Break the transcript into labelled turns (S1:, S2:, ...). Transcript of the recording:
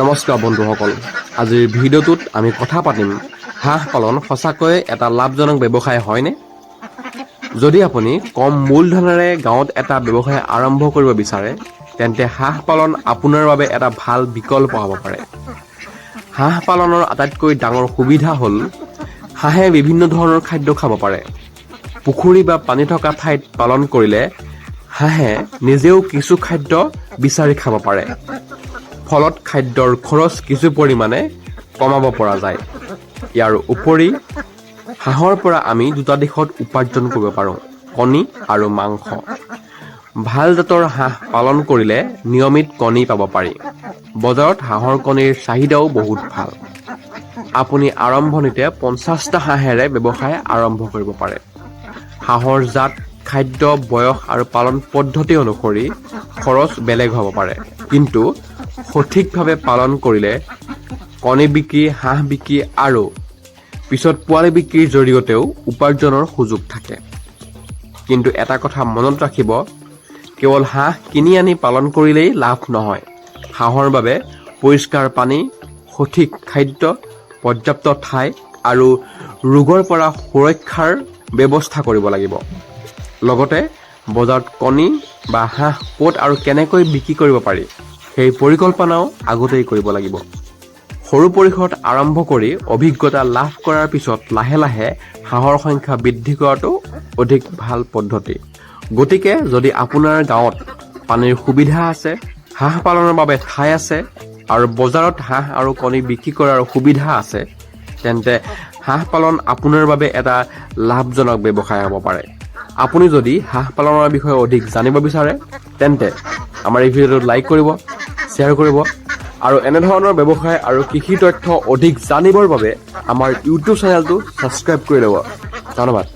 S1: নমস্কাৰ বন্ধুসকল, আজিৰ ভিডিঅ'টোত আমি কথা পাতিম হাঁহ পালন সঁচাকৈ এটা লাভজনক ব্যৱসায় হয়নে? যদি আপুনি কম মূলধনেৰে গাঁৱত এটা ব্যৱসায় আৰম্ভ কৰিব বিচাৰে, তেন্তে হাঁহ পালন আপোনাৰ বাবে এটা ভাল বিকল্প হ'ব পাৰে। হাঁহ পালনৰ আটাইতকৈ ডাঙৰ সুবিধা হ'ল হাঁহে বিভিন্ন ধৰণৰ খাদ্য খাব পাৰে। পুখুৰী বা পানী থকা ঠাইত পালন কৰিলে হাঁহে নিজেও কিছু খাদ্য বিচাৰি খাব পাৰে। ফলত খাদ্যৰ খৰচ কিছু পৰিমাণে কমাব পৰা যায়। ইয়াৰ উপৰি হাঁহৰ পৰা আমি দুটা দিশত উপাৰ্জন কৰিব পাৰোঁ: কণী আৰু মাংস। ভাল জাতৰ হাঁহ পালন কৰিলে নিয়মিত কণী পাব পাৰি। বজাৰত হাঁহৰ কণীৰ চাহিদাও বহুত ভাল। আপুনি আৰম্ভণিতে 50টা হাঁহেৰে ব্যৱসায় আৰম্ভ কৰিব পাৰে। হাঁহৰ জাত, খাদ্য, বয়স আৰু পালন পদ্ধতি অনুসৰি খৰচ বেলেগ হ'ব পাৰে, কিন্তু সঠিকভাৱে পালন কৰিলে কণী বিক্ৰী, হাঁহ বিক্ৰী আৰু পিছত পোৱালি বিক্ৰীৰ জৰিয়তেও উপাৰ্জনৰ সুযোগ থাকে। কিন্তু এটা কথা মনত ৰাখিব, কেৱল হাঁহ কিনি আনি পালন কৰিলেই লাভ নহয়। হাঁহৰ বাবে পৰিষ্কাৰ পানী, সঠিক খাদ্য, পৰ্যাপ্ত ঠাই আৰু ৰোগৰ পৰা সুৰক্ষাৰ ব্যৱস্থা কৰিব লাগিব। লগতে বজাৰত কণী বা হাঁহ ক'ত আৰু কেনেকৈ বিক্ৰী কৰিব পাৰি সেই পৰিকল্পনাও আগতেই কৰিব লাগিব। সৰু পৰিসৰত আৰম্ভ কৰি অভিজ্ঞতা লাভ কৰাৰ পিছত লাহে লাহে হাঁহৰ সংখ্যা বৃদ্ধি কৰাটো অধিক ভাল পদ্ধতি। গতিকে যদি আপোনাৰ গাঁৱত পানীৰ সুবিধা আছে, হাঁহ পালনৰ বাবে ঠাই আছে আৰু বজাৰত হাঁহ আৰু কণী বিক্ৰী কৰাৰ সুবিধা আছে, তেন্তে হাঁহ পালন আপোনাৰ বাবে এটা লাভজনক ব্যৱসায় হ'ব পাৰে। আপুনি যদি হাঁহ পালনৰ বিষয়ে অধিক জানিব বিচাৰে, তেন্তে আমাৰ এই ভিডিঅ'টো লাইক কৰিব, শ্বেয়াৰ কৰিব আৰু এনেধৰণৰ ব্যৱসায় আৰু কৃষি তথ্য অধিক জানিবৰ বাবে আমাৰ ইউটিউব চেনেলটো ছাবস্ক্ৰাইব কৰি ল'ব। ধন্যবাদ।